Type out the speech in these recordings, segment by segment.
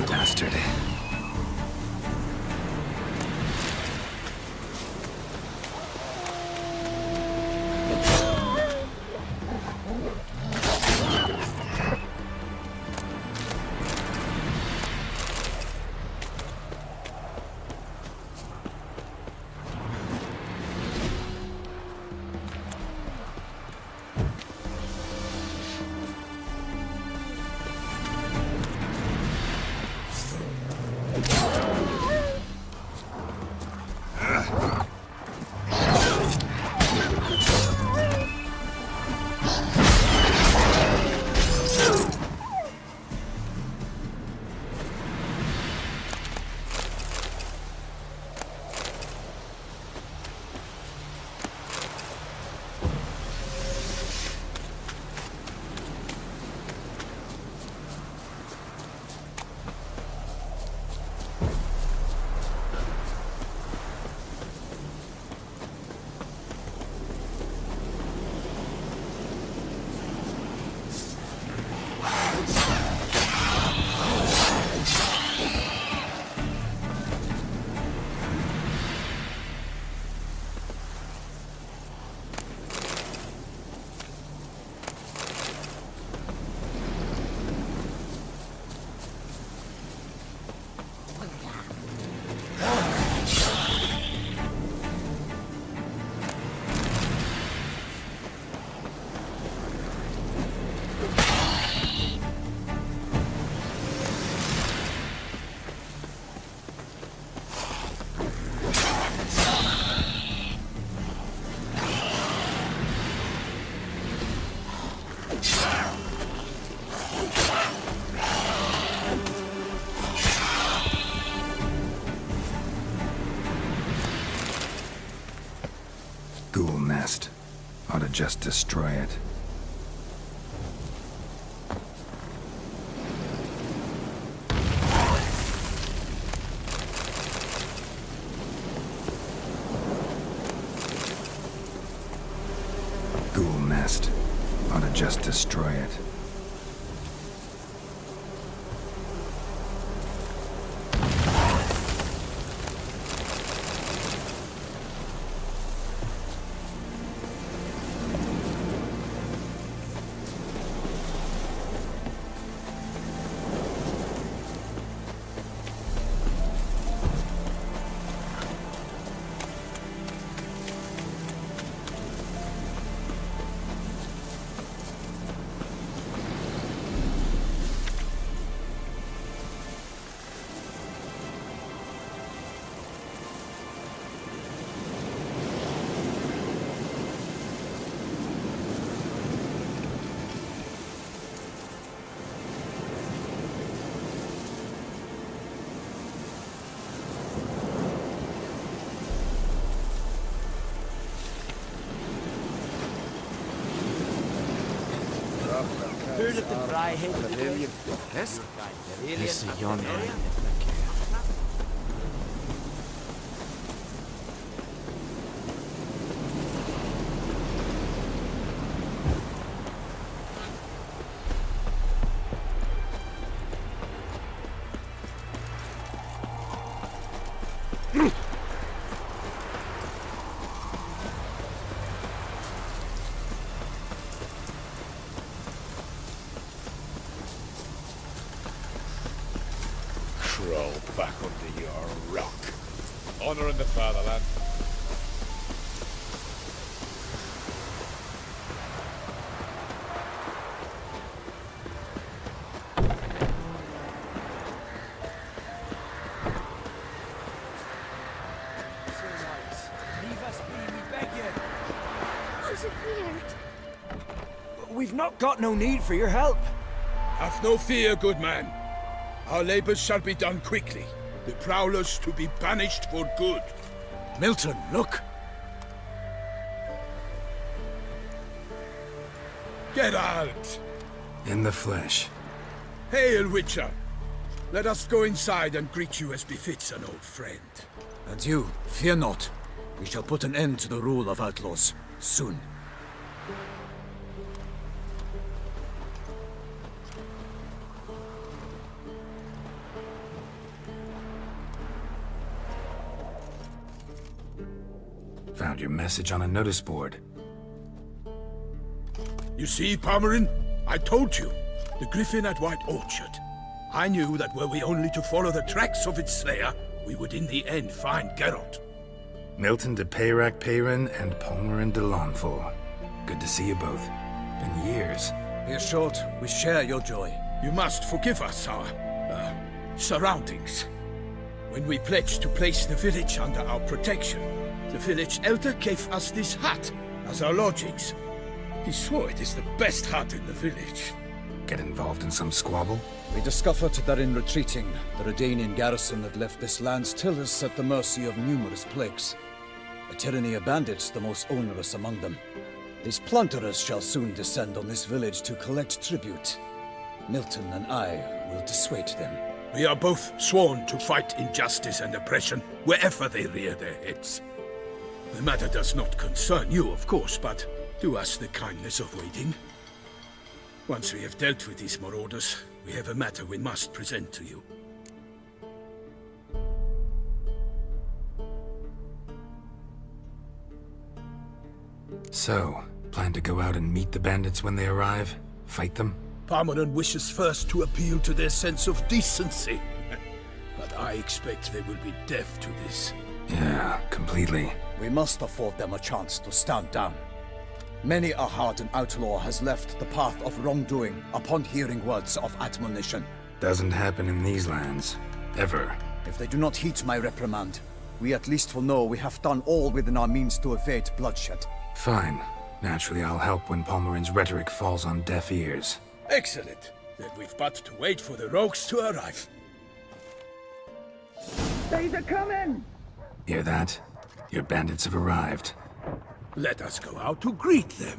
Bastard. Ghoul nest. Ought to just destroy it. Ghoul nest. Ought to just destroy it. Heard of the Bryhead? Yes? This is your area? Crawl back under your rock. Honor in the fatherland. Leave us be, we beg you. How's it weird? We've not got no need for your help. Have no fear, good man. Our labors shall be done quickly. The prowlers to be banished for good. Milton, look! Geralt! In the flesh. Hail, Witcher! Let us go inside and greet you as befits an old friend. And you, fear not. We shall put an end to the rule of outlaws, soon. Found your message on a notice board. You see, Palmerin? I told you. The griffin at White Orchard. I knew that were we only to follow the tracks of its slayer, we would in the end find Geralt. Milton de Peyrac Peyrin and Palmerin de Lawnfall. Good to see you both. Been years. Be assured, we share your joy. You must forgive us our, surroundings. When we pledged to place the village under our protection, the village elder gave us this hut as our lodgings. He swore it is the best hut in the village. Get involved in some squabble? We discovered that in retreating, the Redanian garrison that left this land still is at the mercy of numerous plagues. A tyranny of bandits, the most onerous among them. These plunderers shall soon descend on this village to collect tribute. Milton and I will dissuade them. We are both sworn to fight injustice and oppression wherever they rear their heads. The matter does not concern you, of course, but do us the kindness of waiting. Once we have dealt with these marauders, we have a matter we must present to you. So, plan to go out and meet the bandits when they arrive? Fight them? Palmerin wishes first to appeal to their sense of decency. But I expect they will be deaf to this. Yeah, completely. We must afford them a chance to stand down. Many a hardened outlaw has left the path of wrongdoing upon hearing words of admonition. Doesn't happen in these lands. Ever. If they do not heed my reprimand, we at least will know we have done all within our means to evade bloodshed. Fine. Naturally, I'll help when Palmerin's rhetoric falls on deaf ears. Excellent. Then we've but to wait for the rogues to arrive. They's a coming! Hear that? Your bandits have arrived. Let us go out to greet them.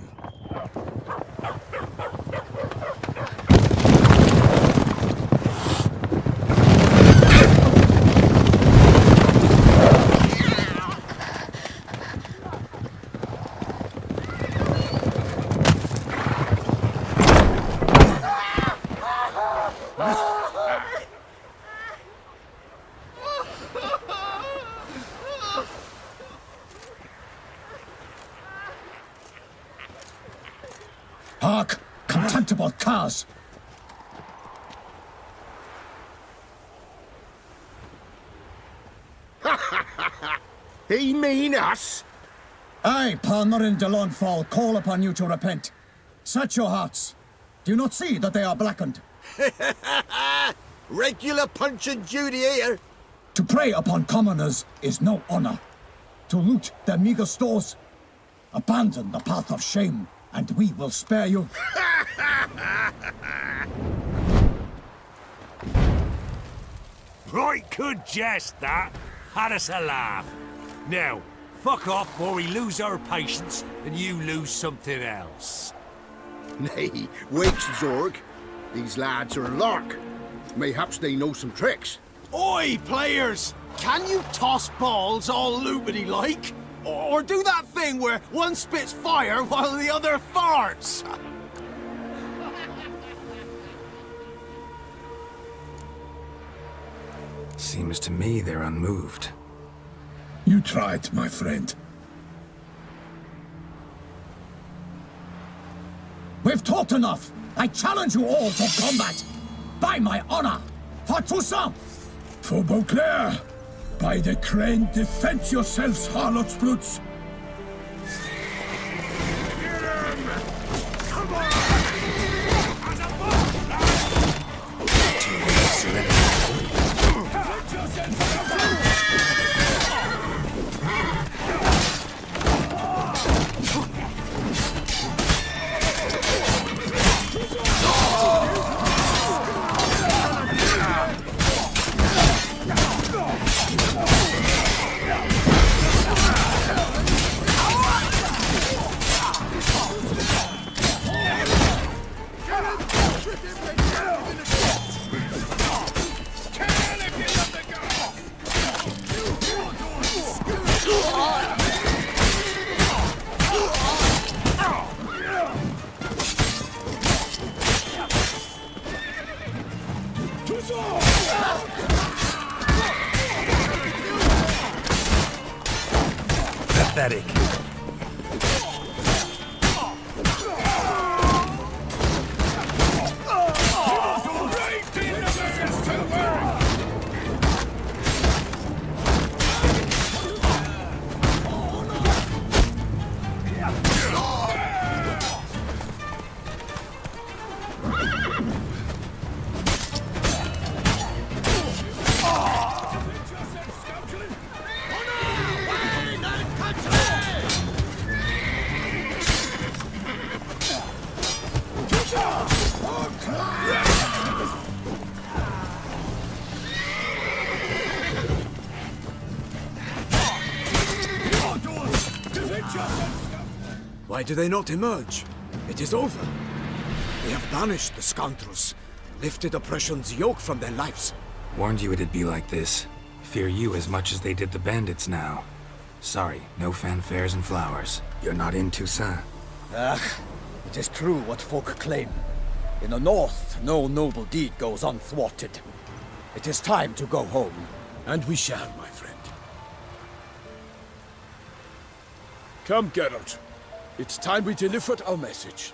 Hark! Contemptible curs! He mean us? I, Palmerin de Lawnfall, call upon you to repent. Set your hearts. Do you not see that they are blackened? Regular Punch and Judy here. To prey upon commoners is no honor. To loot their meager stores, abandon the path of shame, and we will spare you. Right good jest, that. Had us a laugh. Now, fuck off or we lose our patience and you lose something else. Nay, wait, Zorg. These lads are lark. Mayhaps they know some tricks. Oi, players! Can you toss balls all loopity-like? Or do that thing where one spits fire while the other farts? Seems to me they're unmoved. You tried, my friend. We've talked enough! I challenge you all to combat! By my honor! For Toussaint! For Beauclair! By the crane, defend yourselves, harlots bloods! Pathetic. Why do they not emerge? It is over. We have banished the scoundrels, lifted oppression's yoke from their lives. Warned you it'd be like this. Fear you as much as they did the bandits now. Sorry, no fanfares and flowers. You're not in Toussaint. It is true what folk claim. In the north, no noble deed goes unthwarted. It is time to go home. And we shall, my friend. Come, Geralt. It's time we delivered our message.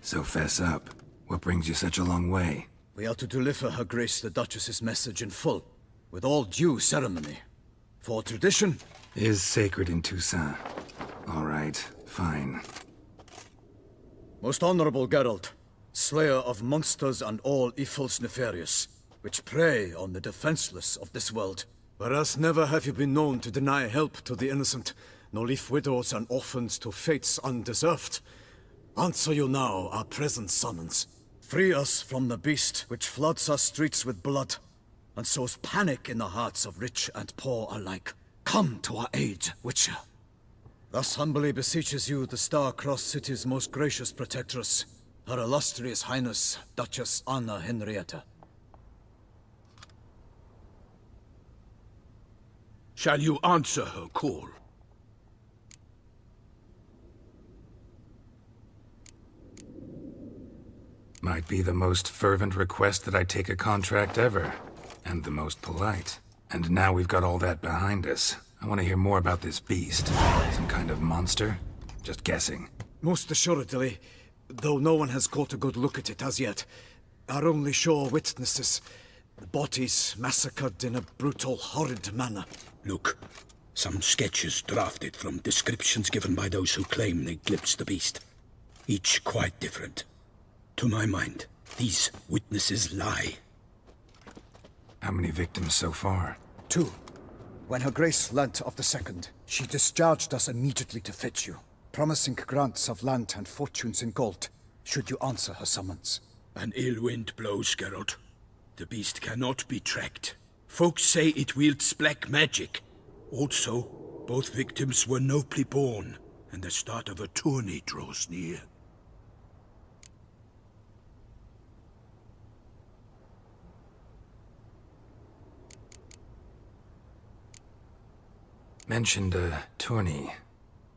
So fess up. What brings you such a long way? We are to deliver Her Grace the Duchess's message in full, with all due ceremony. For tradition Is sacred in Toussaint. All right, fine. Most honorable Geralt, slayer of monsters and all evils nefarious, which prey on the defenseless of this world. Whereas never have you been known to deny help to the innocent, nor leave widows and orphans to fates undeserved. Answer you now our present summons. Free us from the beast which floods our streets with blood, and sows panic in the hearts of rich and poor alike. Come to our aid, Witcher. Thus humbly beseeches you the Star-Crossed City's most gracious protectress, Her Illustrious Highness, Duchess Anna Henrietta. Shall you answer her call? Might be the most fervent request that I take a contract ever. And the most polite. And now we've got all that behind us. I want to hear more about this beast. Some kind of monster? Just guessing. Most assuredly, though no one has caught a good look at it as yet. Our only sure witnesses. The bodies massacred in a brutal, horrid manner. Look, some sketches drafted from descriptions given by those who claim they glimpsed the beast. Each quite different. To my mind, these witnesses lie. How many victims so far? 2. When Her Grace learnt of the second, she discharged us immediately to fetch you, promising grants of land and fortunes in gold, should you answer her summons. An ill wind blows, Geralt. The beast cannot be tracked. Folks say it wields black magic. Also, both victims were nobly born, and the start of a tourney draws near. Mentioned a tourney.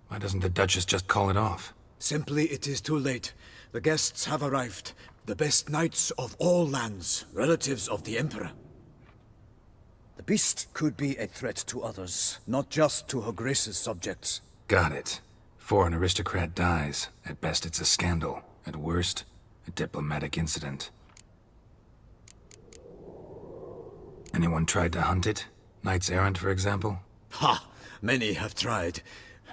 Why doesn't the Duchess just call it off? Simply, it is too late. The guests have arrived. The best knights of all lands, relatives of the Emperor. The beast could be a threat to others, not just to Her Grace's subjects. Got it. Before an aristocrat dies, at best it's a scandal. At worst, a diplomatic incident. Anyone tried to hunt it? Knights errant, for example? Ha! Many have tried.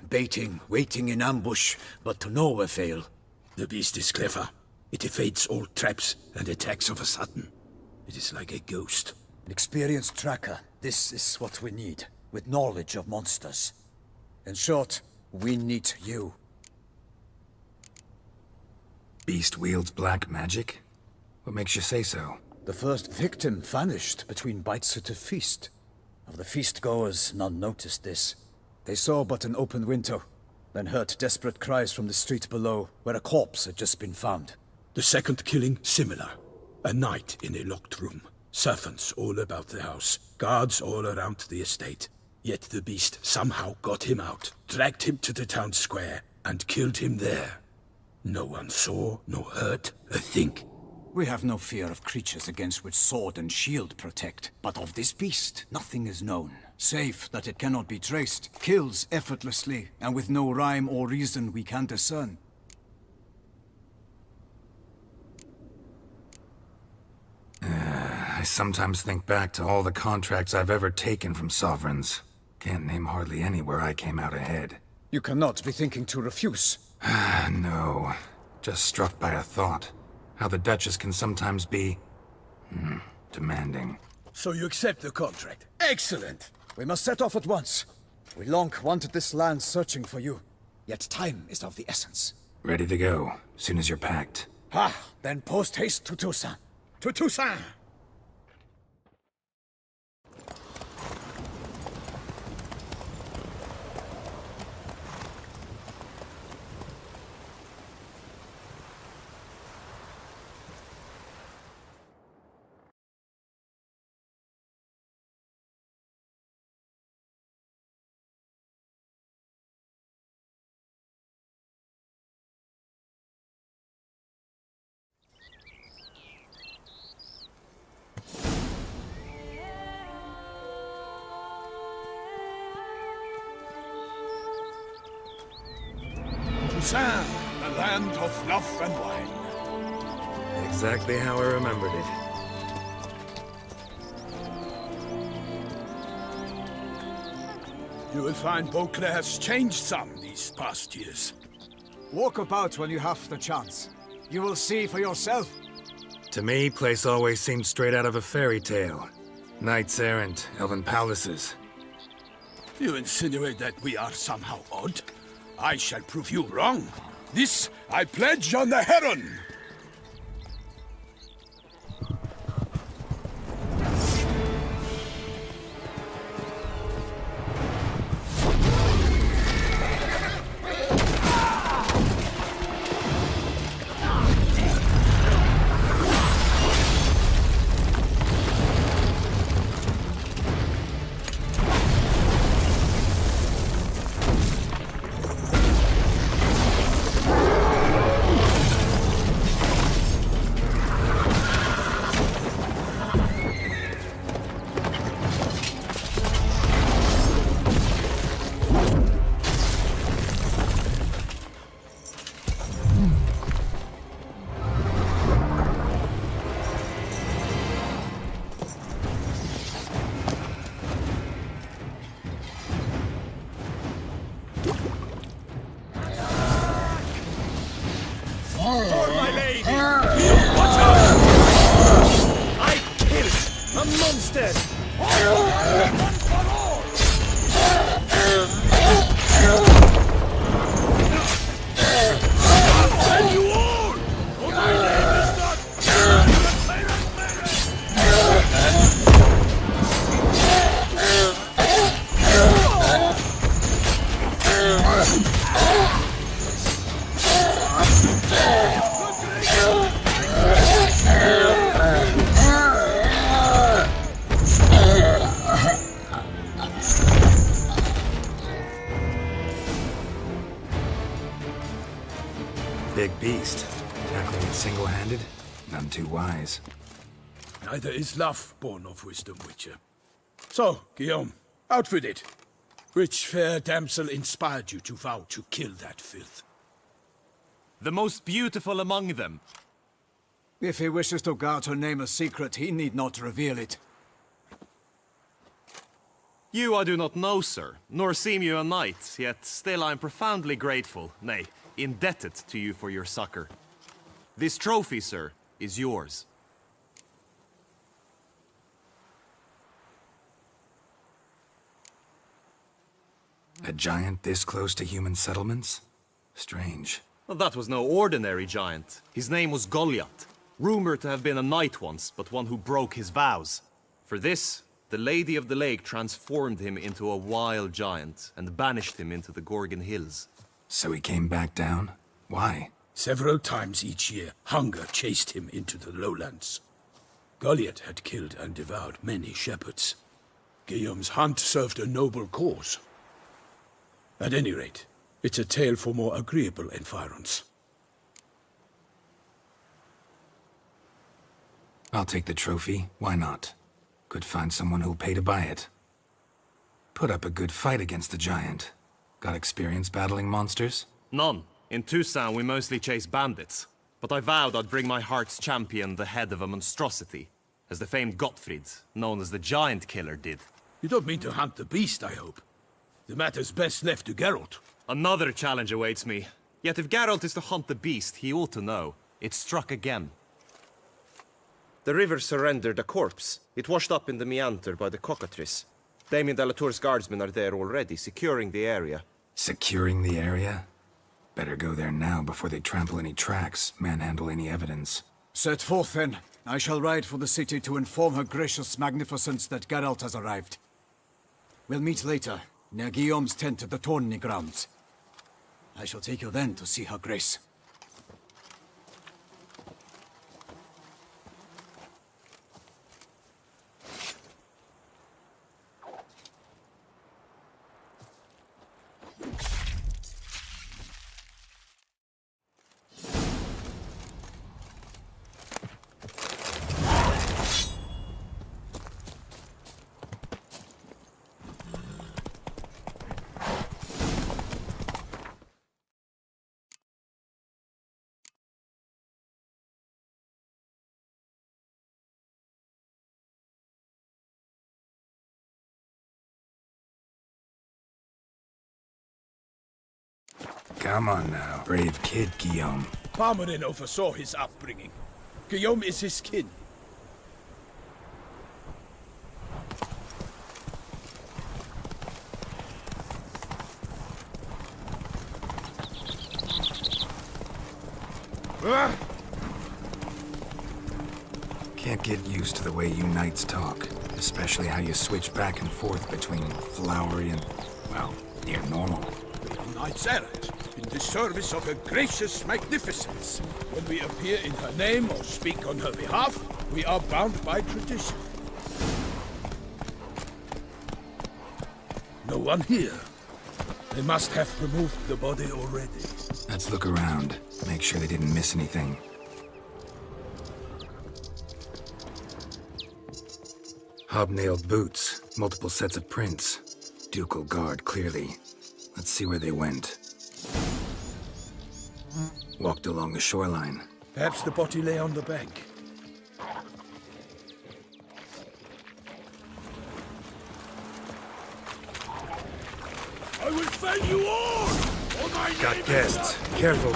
Baiting, waiting in ambush, but to no avail. The beast is clever. It evades all traps and attacks of a sudden. It is like a ghost. An experienced tracker. This is what we need, with knowledge of monsters. In short, we need you. Beast wields black magic? What makes you say so? The first victim vanished between bites at a feast. Of the feast-goers, none noticed this. They saw but an open window, then heard desperate cries from the street below, where a corpse had just been found. The second killing, similar. A night in a locked room. Servants all about the house. Guards all around the estate. Yet the beast somehow got him out, dragged him to the town square, and killed him there. No one saw, nor heard a thing. We have no fear of creatures against which sword and shield protect. But of this beast, nothing is known. Save that it cannot be traced, kills effortlessly, and with no rhyme or reason we can discern. I sometimes think back to all the contracts I've ever taken from sovereigns. Can't name hardly any where I came out ahead. You cannot be thinking to refuse. No. Just struck by a thought. How the Duchess can sometimes be... demanding. So you accept the contract. Excellent! We must set off at once. We long wanted this land searching for you. Yet time is of the essence. Ready to go, soon as you're packed. Ha! Then post-haste to Toussaint. To Toussaint! Toussaint, the land of love and wine. Exactly how I remembered it. You will find Beauclair has changed some these past years. Walk about when you have the chance. You will see for yourself. To me, place always seemed straight out of a fairy tale. Knights errant, elven palaces. You insinuate that we are somehow odd? I shall prove you wrong. This I pledge on the Heron! beast. Tackling it single-handed? None too wise. Neither is love born of wisdom, Witcher. So, Guillaume, out with it. Which fair damsel inspired you to vow to kill that filth? The most beautiful among them. If he wishes to guard her name a secret, he need not reveal it. You I do not know, sir, nor seem you a knight, yet still I am profoundly grateful, nay, indebted to you for your succor. This trophy, sir, is yours. A giant this close to human settlements? Strange. Well, that was no ordinary giant. His name was Goliath, rumored to have been a knight once, but one who broke his vows. For this, the Lady of the Lake transformed him into a wild giant and banished him into the Gorgon Hills. So he came back down? Why? Several times each year, hunger chased him into the lowlands. Goliath had killed and devoured many shepherds. Guillaume's hunt served a noble cause. At any rate, it's a tale for more agreeable environs. I'll take the trophy. Why not? Could find someone who'll pay to buy it. Put up a good fight against the giant. Got experience battling monsters? None. In Toussaint we mostly chase bandits. But I vowed I'd bring my heart's champion the head of a monstrosity, as the famed Gottfried, known as the Giant Killer, did. You don't mean to hunt the beast, I hope. The matter's best left to Geralt. Another challenge awaits me. Yet if Geralt is to hunt the beast, he ought to know. It struck again. The river surrendered a corpse. It washed up in the meander by the cockatrice. Damien de la Tour's guardsmen are there already, securing the area. Securing the area? Better go there now before they trample any tracks, manhandle any evidence. Set forth, then. I shall ride for the city to inform her gracious magnificence that Geralt has arrived. We'll meet later, near Guillaume's tent at the tourney grounds. I shall take you then to see her grace. Come on now, brave kid, Guillaume. Parmerin oversaw his upbringing. Guillaume is his kin. Can't get used to the way you knights talk, especially how you switch back and forth between flowery and, well, near normal. Knights errant, in the service of her gracious magnificence. When we appear in her name or speak on her behalf, we are bound by tradition. No one here. They must have removed the body already. Let's look around, make sure they didn't miss anything. Hobnailed boots, multiple sets of prints. Ducal guard, clearly. Let's see where they went. Walked along the shoreline. Perhaps the body lay on the bank. I will fell you all! Got guests. Careful.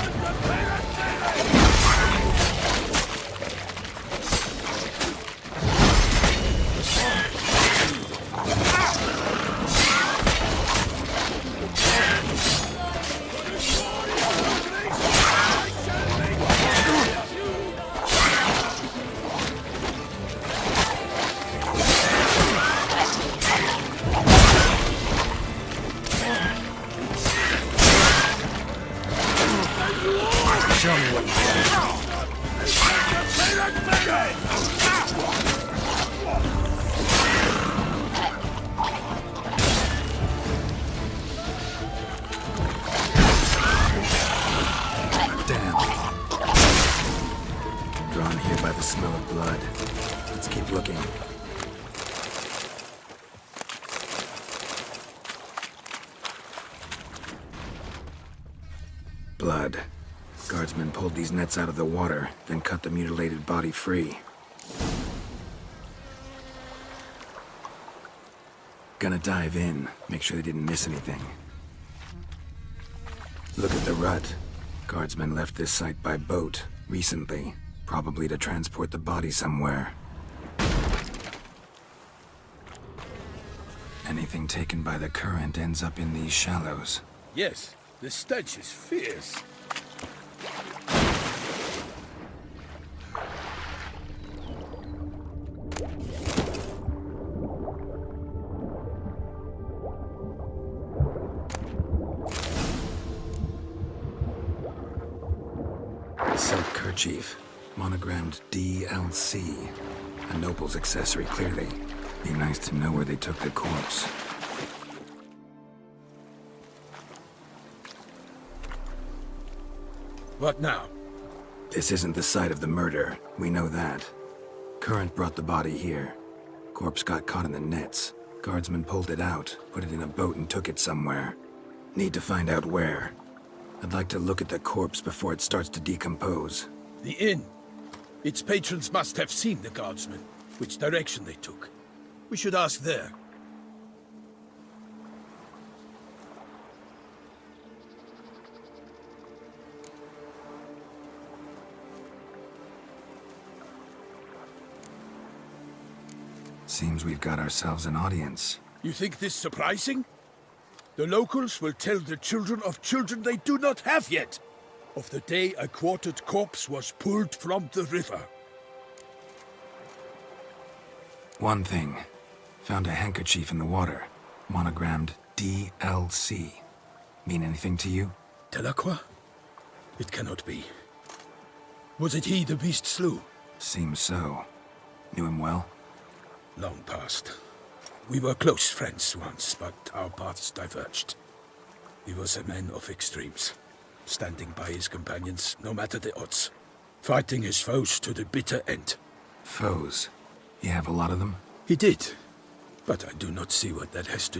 Show me what you got. Blood. Guardsmen pulled these nets out of the water, then cut the mutilated body free. Gonna dive in, make sure they didn't miss anything. Look at the rut. Guardsmen left this site by boat, recently. Probably to transport the body somewhere. Anything taken by the current ends up in these shallows. Yes, the stench is fierce. Silk kerchief, monogrammed DLC. A noble's accessory, clearly. Be nice to know where they took the corpse. What now? This isn't the site of the murder. We know that. Current brought the body here. Corpse got caught in the nets. Guardsmen pulled it out, put it in a boat and took it somewhere. Need to find out where. I'd like to look at the corpse before it starts to decompose. The inn. Its patrons must have seen the guardsmen, which direction they took. We should ask there. Seems we've got ourselves an audience. You think this surprising? The locals will tell the children of children they do not have yet, of the day a quartered corpse was pulled from the river. One thing. Found a handkerchief in the water. Monogrammed DLC. Mean anything to you? Delacroix? It cannot be. Was it he the beast slew? Seems so. Knew him well? Long past. We were close friends once, but our paths diverged. He was a man of extremes, standing by his companions no matter the odds, fighting his foes to the bitter end. Foes? You have a lot of them? He did, but I do not see what that has to